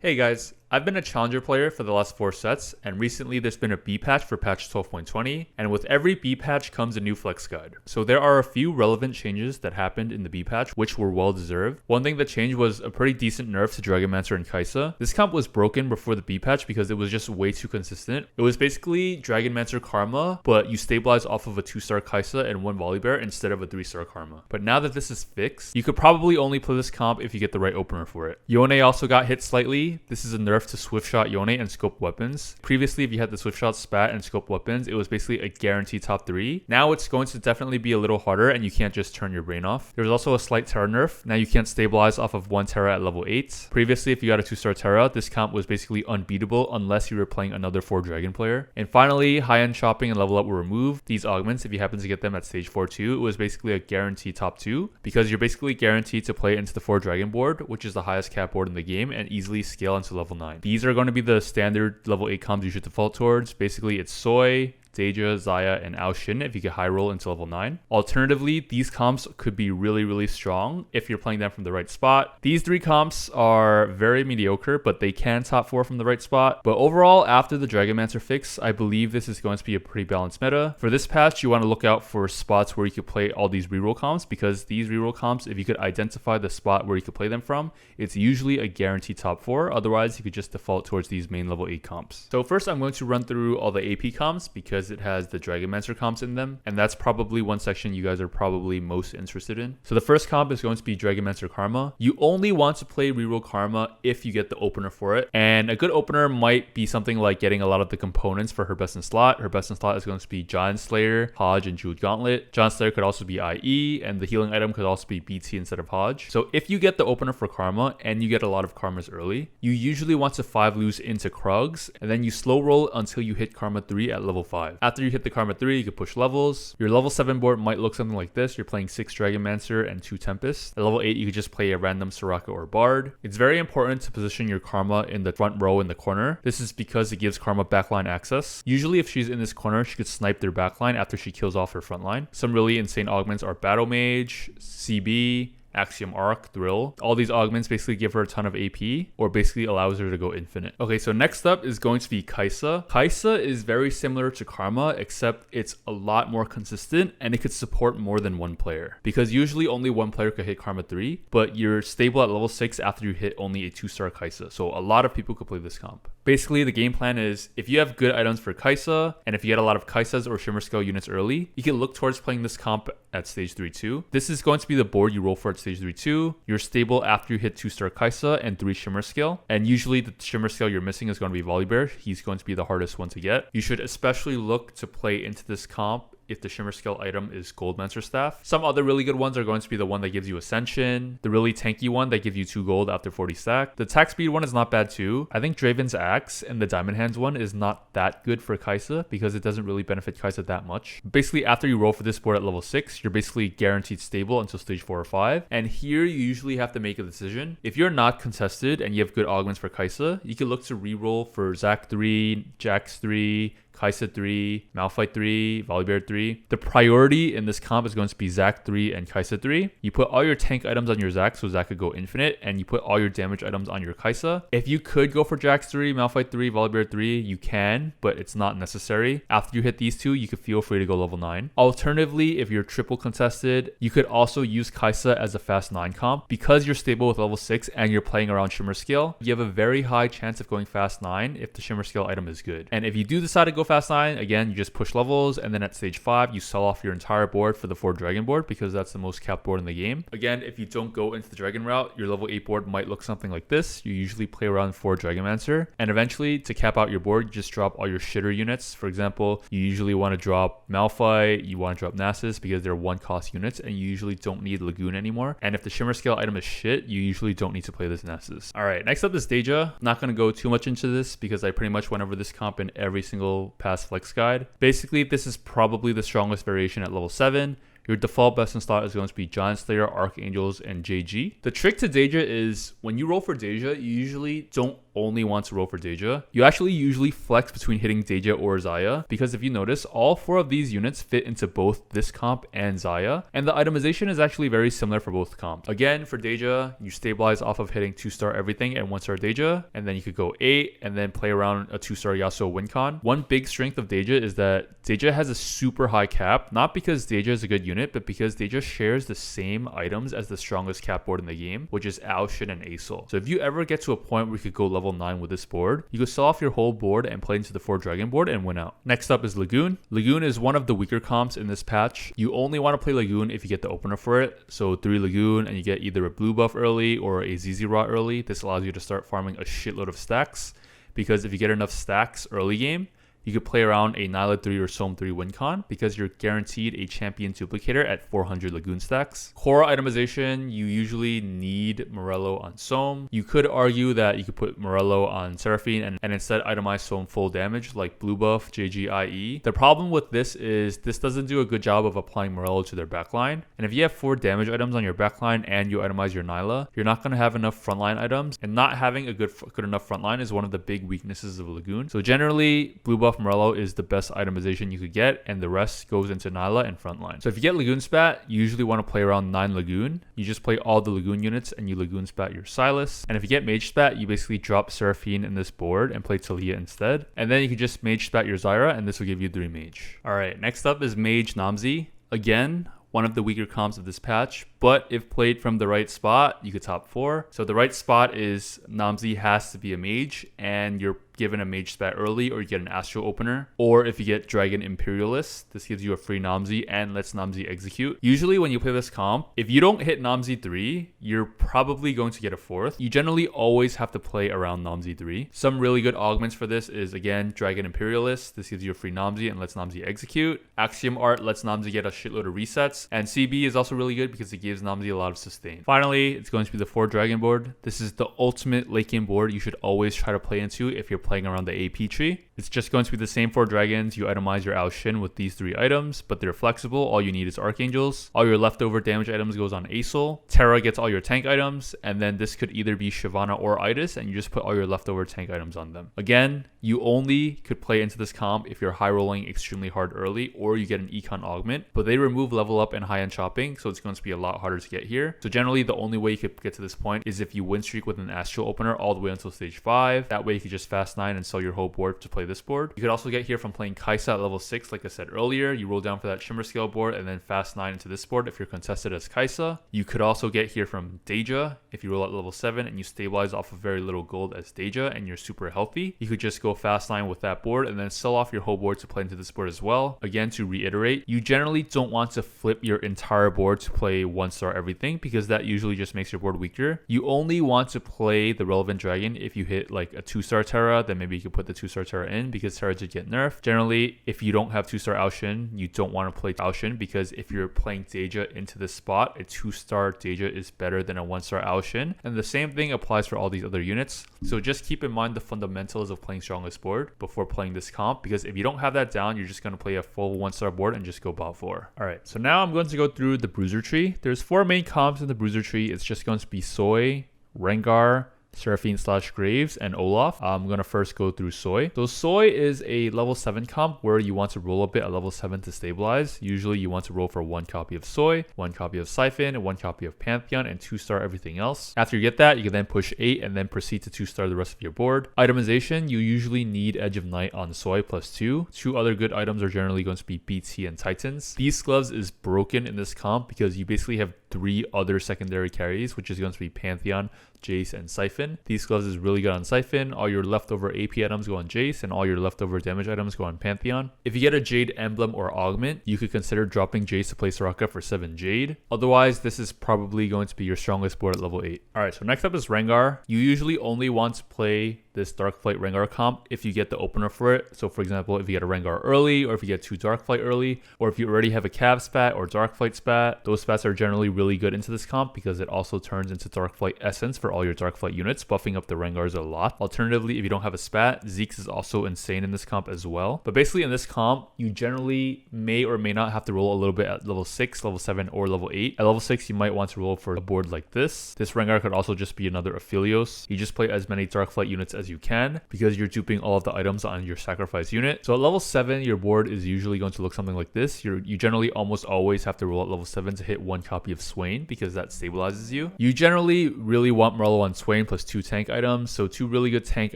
Hey guys, I've been a challenger player for the last 4 sets, and recently there's been a B patch for patch 12.20, and with every B patch comes a new flex guide. So there are a few relevant changes that happened in the B patch, which were well deserved. One thing that changed was a pretty decent nerf to DRAGONMANCER and KAISA. This comp was broken before the B patch because it was just way too consistent. It was basically DRAGONMANCER Karma, but you stabilize off of a 2-star KAISA and 1 Volibear instead of a 3-star Karma. But now that this is fixed, you could probably only play this comp if you get the right opener for it. YONE also got hit slightly. This is a nerf to SWIFTSHOT YONE and scope weapons. Previously, if you had the SWIFTSHOT spat and scope weapons, it was basically a guaranteed top 3. Now it's going to definitely be a little harder and you can't just turn your brain off. There's also a slight Terra nerf. Now you can't stabilize off of 1 Terra at level 8. Previously, if you got a 2-star Terra, this comp was basically unbeatable unless you were playing another 4 dragon player. And finally, high-end shopping and level up were removed. These augments, if you happen to get them at stage 4 too, it was basically a guaranteed top 2 because you're basically guaranteed to play into the 4 dragon board, which is the highest cap board in the game, and easily scale into level 9. These are going to be the standard level 8 comps you should default towards. Basically, it's Soy, DAEJA, XAYAH, and SHIN if you get high roll into level 9. Alternatively, these comps could be really strong if you're playing them from the right spot. These 3 comps are very mediocre, but they can top 4 from the right spot. But overall, after the DRAGONMANCER fix, I believe this is going to be a pretty balanced meta. For this patch, you want to look out for spots where you could play all these reroll comps, because these reroll comps, if you could identify the spot where you could play them from, it's usually a guaranteed top 4. Otherwise, you could just default towards these main level 8 comps. So first, I'm going to run through all the AP comps because it has the DRAGONMANCER comps in them, and that's probably one section you guys are probably most interested in. So the first comp is going to be DRAGONMANCER Karma. You only want to play reroll Karma if you get the opener for it, and a good opener might be something like getting a lot of the components for her best in slot. Her best in slot is going to be Giant Slayer, Hodge, and Jeweled Gauntlet. Giant Slayer could also be IE, and the healing item could also be BT instead of Hodge. So if you get the opener for Karma and you get a lot of Karmas early, you usually want to 5 lose into Krugs, and then you slow roll until you hit Karma 3 at level 5. After you hit the Karma 3, you can push levels. Your level 7 board might look something like this. You're playing 6 DRAGONMANCER and 2 Tempest. At level 8, you could just play a random Soraka or Bard. It's very important to position your Karma in the front row in the corner. This is because it gives Karma backline access. Usually if she's in this corner, she could snipe their backline after she kills off her front line. Some really insane augments are Battle Mage, CB, Axiom Arc, Thrill. All these augments basically give her a ton of AP, or basically allows her to go infinite. Okay, so next up is going to be KAISA. KAISA is very similar to Karma, except it's a lot more consistent and it could support more than one player. Because usually only one player could hit Karma 3, but you're stable at level 6 after you hit only a 2-star KAISA. So a lot of people could play this comp. Basically, the game plan is if you have good items for KAISA, and if you get a lot of KAISAs or Shimmer Scale units early, you can look towards playing this comp at stage 3 too. This is going to be the board you roll for at stage 3 too. You're stable after you hit 2-star KAISA and 3 Shimmer Scale. And usually the Shimmer Scale you're missing is going to be Volibear. He's going to be the hardest one to get. You should especially look to play into this comp if the Shimmer Scale item is Goldmancer Staff. Some other really good ones are going to be the one that gives you Ascension, the really tanky one that gives you 2 gold after 40 stack. The attack speed one is not bad too. I think Draven's Axe and the Diamond Hands one is not that good for KAISA because it doesn't really benefit KAISA that much. Basically, after you roll for this board at level 6, you're basically guaranteed stable until stage 4 or 5. And here you usually have to make a decision. If you're not contested and you have good augments for KAISA, you can look to reroll for Zac 3, Jax 3, KAISA 3, Malphite 3, Volibear 3. The priority in this comp is going to be Zac 3 and KAISA 3. You put all your tank items on your Zac so Zac could go infinite, and you put all your damage items on your KAISA. If you could go for Jax 3, Malphite 3, Volibear 3, you can, but it's not necessary. After you hit these 2, you could feel free to go level 9. Alternatively, if you're triple contested, you could also use KAISA as a fast 9 comp. Because you're stable with level 6 and you're playing around Shimmer Scale, you have a very high chance of going fast 9 if the Shimmer Scale item is good. And if you do decide to go fast 9, again, you just push levels, and then at stage 5, you sell off your entire board for the 4 dragon board because that's the most capped board in the game. Again, if you don't go into the dragon route, your level 8 board might look something like this. You usually play around 4 DRAGONMANCER, and eventually, to cap out your board, you just drop all your shitter units. For example, you usually want to drop Malphite, you want to drop Nasus because they're 1-cost units, and you usually don't need Lagoon anymore. And if the Shimmer Scale item is shit, you usually don't need to play this Nasus. Alright, next up is DAEJA. Not going to go too much into this because I pretty much went over this comp in every single past flex guide. Basically, this is probably the strongest variation at level 7. Your default best in slot is going to be Giant Slayer, Archangels, and JG. The trick to DAEJA is when you roll for DAEJA, you usually don't only want to roll for DAEJA. You actually usually flex between hitting DAEJA or XAYAH, because if you notice, all 4 of these units fit into both this comp and XAYAH, and the itemization is actually very similar for both comps. Again, for DAEJA, you stabilize off of hitting 2-star everything and 1-star DAEJA, and then you could go 8 and then play around a 2-star Yasuo win con. One big strength of DAEJA is that DAEJA has a super high cap, not because DAEJA is a good unit, but because DAEJA shares the same items as the strongest cap board in the game, which is Ao, Shin, and Aesol. So if you ever get to a point where you could go level 9 with this board, you could sell off your whole board and play into the 4 dragon board and win out. Next up is Lagoon. Lagoon is one of the weaker comps in this patch. You only want to play Lagoon if you get the opener for it. So 3 Lagoon and you get either a blue buff early or a ZZ Rot early. This allows you to start farming a shitload of stacks, because if you get enough stacks early game, you could play around a Nyla 3 or Soam 3 win con, because you're guaranteed a champion duplicator at 400 Lagoon stacks. Core itemization, you usually need Morello on Soam. You could argue that you could put Morello on SERAPHINE and instead itemize Soam full damage like blue buff, JGIE. The problem with this is this doesn't do a good job of applying Morello to their backline. And if you have 4 damage items on your backline and you itemize your Nyla, you're not going to have enough frontline items. And not having a good enough frontline is one of the big weaknesses of Lagoon. So generally, blue buff Morello is the best itemization you could get, and the rest goes into Nyla and frontline. So if you get Lagoon spat, you usually want to play around 9 Lagoon. You just play all the Lagoon units and you Lagoon spat your Sylas. And if you get Mage spat, you basically drop SERAPHINE in this board and play Talia instead. And then you can just Mage spat your Zyra, and this will give you 3 Mage. Alright, next up is Mage NOMSY. Again, one of the weaker comps of this patch, but if played from the right spot, you could top 4. So the right spot is NOMSY has to be a mage, and you're given a mage spat early, or you get an astral opener. Or if you get Dragon Imperialist, this gives you a free NOMSY and lets NOMSY execute. Usually when you play this comp, if you don't hit NOMSY 3, you're probably going to get a 4th. You generally always have to play around NOMSY 3. Some really good augments for this is, again, Dragon Imperialist. This gives you a free NOMSY and lets NOMSY execute. Axiom Art lets NOMSY get a shitload of resets. And CB is also really good because it gives NOMSY a lot of sustain. Finally, it's going to be the 4 dragon board. This is the ultimate late game board you should always try to play into if you're playing around the AP tree. It's just going to be the same 4 dragons. You itemize your Ao Shin with these 3 items, but they're flexible. All you need is Archangels. All your leftover damage items goes on Aesol. Terra gets all your tank items, and then this could either be Shyvana or Itis, and you just put all your leftover tank items on them. Again, you only could play into this comp if you're high rolling extremely hard early, or you get an econ augment, but they remove level up and high end chopping, so it's going to be a lot harder to get here. So generally, the only way you could get to this point is if you win streak with an astral opener all the way until stage 5. That way you could just fast 9 and sell your whole board to play this board. You could also get here from playing KAISA at level 6, like I said earlier. You roll down for that Shimmer Scale board and then fast 9 into this board if you're contested as KAISA. You could also get here from DAEJA if you roll at level 7 and you stabilize off of very little gold as DAEJA and you're super healthy. You could just go fast 9 with that board and then sell off your whole board to play into this board as well. Again, to reiterate, you generally don't want to flip your entire board to play 1-star everything, because that usually just makes your board weaker. You only want to play the relevant dragon if you hit like a 2-star Terra, then maybe you could put the 2-star Terra in, because Terra did get nerfed. Generally, if you don't have 2-star Ao Shin, you don't want to play Ao Shin, because if you're playing DAEJA into this spot, a 2-star DAEJA is better than a 1-star Ao Shin. And the same thing applies for all these other units. So just keep in mind the fundamentals of playing strongest board before playing this comp, because if you don't have that down, you're just going to play a full 1-star board and just go bot 4. Alright, so now I'm going to go through the bruiser tree. There's 4 main comps in the bruiser tree. It's just going to be Soy, Rengar, Seraphine/Graves, and Olaf. I'm going to first go through Soy. So Soy is a level 7 comp where you want to roll a bit at level 7 to stabilize. Usually you want to roll for 1 copy of Soy, 1 copy of SYFEN, 1 copy of Pantheon, and 2-star everything else. After you get that, you can then push 8 and then proceed to 2-star the rest of your board. Itemization, you usually need Edge of Night on Soy plus 2. 2 other good items are generally going to be BT and Titans. Beast Gloves is broken in this comp because you basically have 3 other secondary carries, which is going to be Pantheon, Jace, and SYFEN. These gloves is really good on SYFEN. All your leftover AP items go on Jace, and all your leftover damage items go on Pantheon. If you get a Jade Emblem or Augment, you could consider dropping Jace to play Soraka for 7 Jade. Otherwise, this is probably going to be your strongest board at level 8. Alright, so next up is Rengar. You usually only want to play this Darkflight Rengar comp if you get the opener for it. So for example, if you get a Rengar early, or if you get 2 Darkflight early, or if you already have a Cav spat or Darkflight spat, those spats are generally really good into this comp because it also turns into Darkflight Essence for for all your Darkflight units, buffing up the Rengars a lot. Alternatively, if you don't have a spat, Zeke's is also insane in this comp as well. But basically in this comp, you generally may or may not have to roll a little bit at level 6, level 7, or level 8. At level 6, you might want to roll for a board like this. This Rengar could also just be another Aphelios. You just play as many Darkflight units as you can because you're duping all of the items on your sacrifice unit. So at level 7, your board is usually going to look something like this. You generally almost always have to roll at level 7 to hit 1 copy of Swain because that stabilizes you. You generally really want Morello on Swain plus 2 tank items. So 2 really good tank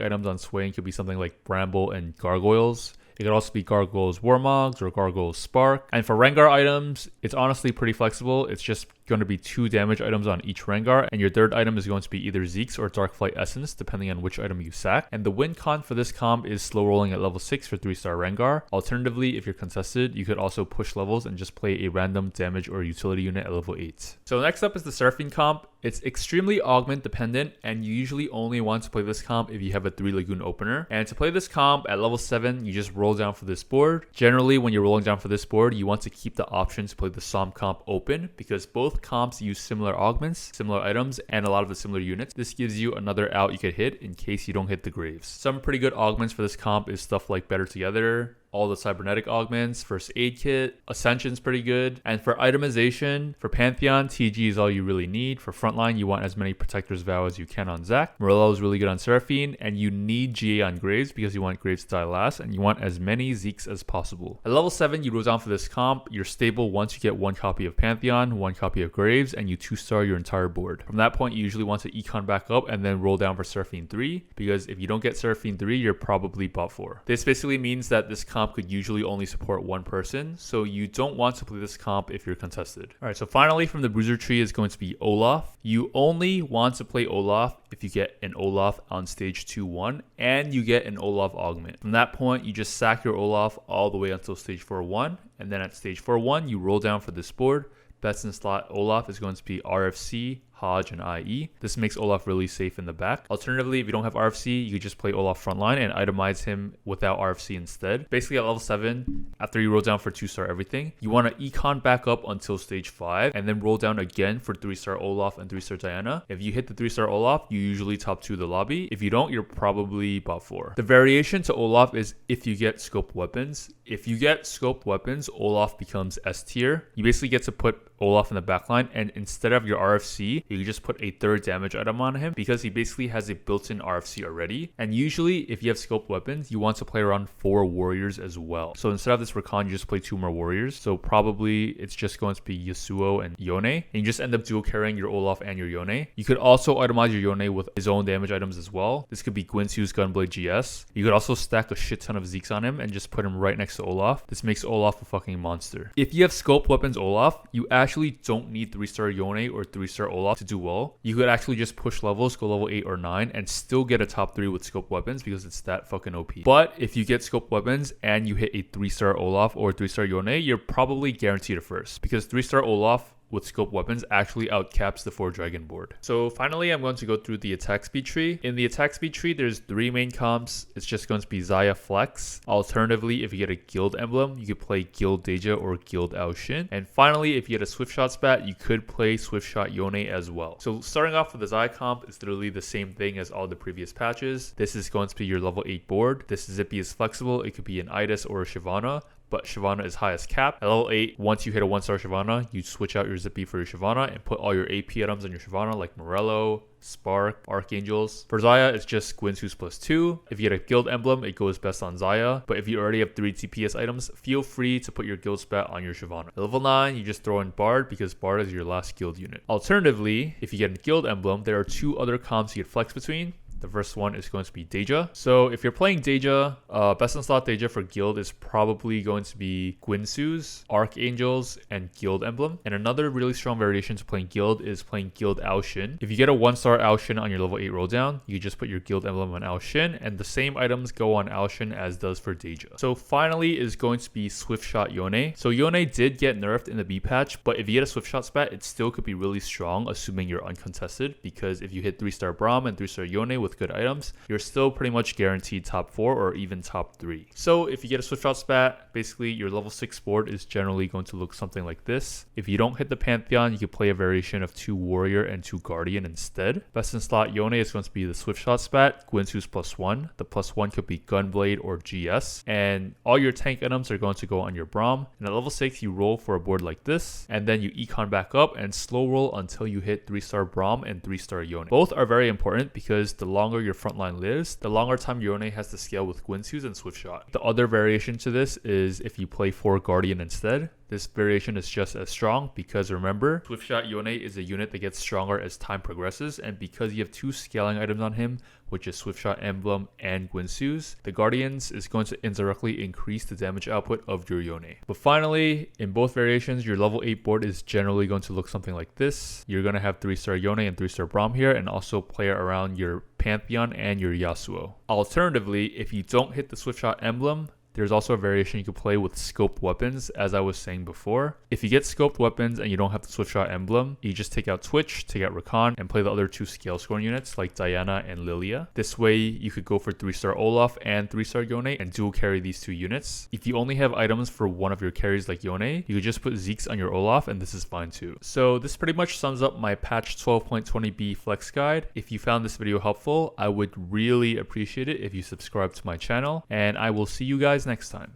items on Swain could be something like Bramble and Gargoyles. It could also be Gargoyles Warmogs or Gargoyles Spark. And for Rengar items, it's honestly pretty flexible. It's just going to be 2 damage items on each Rengar, and your third item is going to be either Zeke's or Darkflight Essence, depending on which item you sack. And the win con for this comp is slow rolling at level 6 for 3-star Rengar. Alternatively, if you're contested, you could also push levels and just play a random damage or utility unit at level 8. So next up is the Seraphine comp. It's extremely augment dependent, and you usually only want to play this comp if you have a 3 Lagoon opener. And to play this comp at level 7, you just roll down for this board. Generally, when you're rolling down for this board, you want to keep the option to play the Som comp open because both comps use similar augments, similar items, and a lot of the similar units. This gives you another out you could hit in case you don't hit the Graves. Some pretty good augments for this comp is stuff like Better Together, all the cybernetic augments, first aid kit, Ascension's pretty good. And for itemization, for Pantheon, TG is all you really need. For frontline, you want as many Protector's Vow as you can on Zac. Morello is really good on Seraphine, and you need GA on Graves because you want Graves to die last, and you want as many Zeeks as possible. At level 7, you roll down for this comp. You're stable once you get 1 copy of Pantheon, 1 copy of Graves, and you 2-star your entire board. From that point, you usually want to econ back up and then roll down for Seraphine 3, because if you don't get Seraphine 3, you're probably bot 4. This basically means that this comp could usually only support 1 person, so you don't want to play this comp if you're contested. Alright, so finally from the bruiser tree is going to be Olaf. You only want to play Olaf if you get an Olaf on stage 2-1 and you get an Olaf augment. From that point, you just sack your Olaf all the way until stage 4-1, and then at stage 4-1, you roll down for this board. Best in slot Olaf is going to be RFC, Hodge, and IE. This makes Olaf really safe in the back. Alternatively, if you don't have RFC, you could just play Olaf frontline and itemize him without RFC instead. Basically, at level 7, after you roll down for 2-star everything, you want to econ back up until stage 5 and then roll down again for 3-star Olaf and 3-star Diana. If you hit the 3-star Olaf, you usually top 2 the lobby. If you don't, you're probably bot 4. The variation to Olaf is if you get scoped weapons. If you get scoped weapons, Olaf becomes S tier. You basically get to put Olaf in the backline, and instead of your RFC, you can just put a 3rd damage item on him because he basically has a built-in RFC already. And usually, if you have scoped weapons, you want to play around 4 warriors as well. So instead of this Rakan, you just play 2 more warriors. So probably it's just going to be Yasuo and Yone, and you just end up dual carrying your Olaf and your Yone. You could also itemize your Yone with his own damage items as well. This could be Guinsoo's Gunblade GS. You could also stack a shit ton of Zeeks on him and just put him right next to Olaf. This makes Olaf a fucking monster. If you have scoped weapons Olaf, you actually don't need 3-star Yone or 3-star Olaf to do well. You could actually just push levels, go level 8 or 9, and still get a top 3 with scoped weapons because it's that fucking OP. But if you get scoped weapons and you hit a 3-star Olaf or 3-star Yone, you're probably guaranteed a first because 3-star Olaf with scope weapons actually outcaps the 4-dragon board. So finally, I'm going to go through the attack speed tree. In the attack speed tree, there's 3 main comps. It's just going to be XAYAH Flex. Alternatively, if you get a guild emblem, you could play Guild DAEJA or Guild SHIN. And finally, if you get a SWIFTSHOT spat, you could play SWIFTSHOT Yone as well. So starting off with the XAYAH comp, it's literally the same thing as all the previous patches. This is going to be your level 8 board. This Zippy is flexible. It could be an Idis or a Shyvana, but Shyvana is highest cap. At level 8, once you hit a 1-star Shyvana, you switch out your Zippy for your Shyvana and put all your AP items on your Shyvana like Morello, Spark, Archangels. For XAYAH, it's just Guinsoo's +2. If you get a guild emblem, it goes best on XAYAH. But if you already have 3 TPS items, feel free to put your guild spat on your Shyvana. At level 9, you just throw in Bard because Bard is your last guild unit. Alternatively, if you get a guild emblem, there are 2 other comps you get flex between. The first one is going to be DAEJA. So if you're playing DAEJA, best in slot DAEJA for guild is probably going to be Guinsoo's, Archangels, and Guild Emblem. And another really strong variation to playing guild is playing Guild SHIN. If you get a 1-star SHIN on your level 8 roll down, you just put your guild emblem on SHIN, and the same items go on SHIN as does for DAEJA. So finally is going to be SWIFTSHOT Yone. So Yone did get nerfed in the B patch, but if you get a SWIFTSHOT spat, it still could be really strong, assuming you're uncontested, because if you hit 3-star Braum and 3-star Yone with with good items, you're still pretty much guaranteed top 4 or even top 3. So if you get a SWIFTSHOT spat, basically your level 6 board is generally going to look something like this. If you don't hit the Pantheon, you can play a variation of 2 Warrior and 2 Guardian instead. Best in slot Yone is going to be the SWIFTSHOT spat, Gwinsu's +1. The +1 could be Gunblade or GS, and all your tank items are going to go on your Braum. And at level 6, you roll for a board like this, and then you econ back up and slow roll until you hit 3-star Braum and 3-star Yone. Both are very important because the longer your frontline lives, the longer time Yone has to scale with Gwinsu's and SWIFTSHOT. The other variation to this is if you play 4 Guardian instead. This variation is just as strong because remember, SWIFTSHOT Yone is a unit that gets stronger as time progresses, and because you have 2 scaling items on him, which is SWIFTSHOT Emblem and Gwinsu's, the Guardians is going to indirectly increase the damage output of your Yone. But finally, in both variations, your level 8 board is generally going to look something like this. You're going to have 3-star Yone and 3-star Braum here, and also play around your Pantheon and your Yasuo. Alternatively, if you don't hit the SWIFTSHOT Emblem, there's also a variation you can play with scoped weapons, as I was saying before. If you get scoped weapons and you don't have the SWIFTSHOT emblem, you just take out Twitch, take out Rakan, and play the other 2 scale scoring units like Diana and Lilia. This way, you could go for 3-star Olaf and 3-star Yone and dual carry these 2 units. If you only have items for one of your carries like Yone, you could just put Zeke's on your Olaf and this is fine too. So this pretty much sums up my patch 12.20b flex guide. If you found this video helpful, I would really appreciate it if you subscribe to my channel, and I will see you guys next time.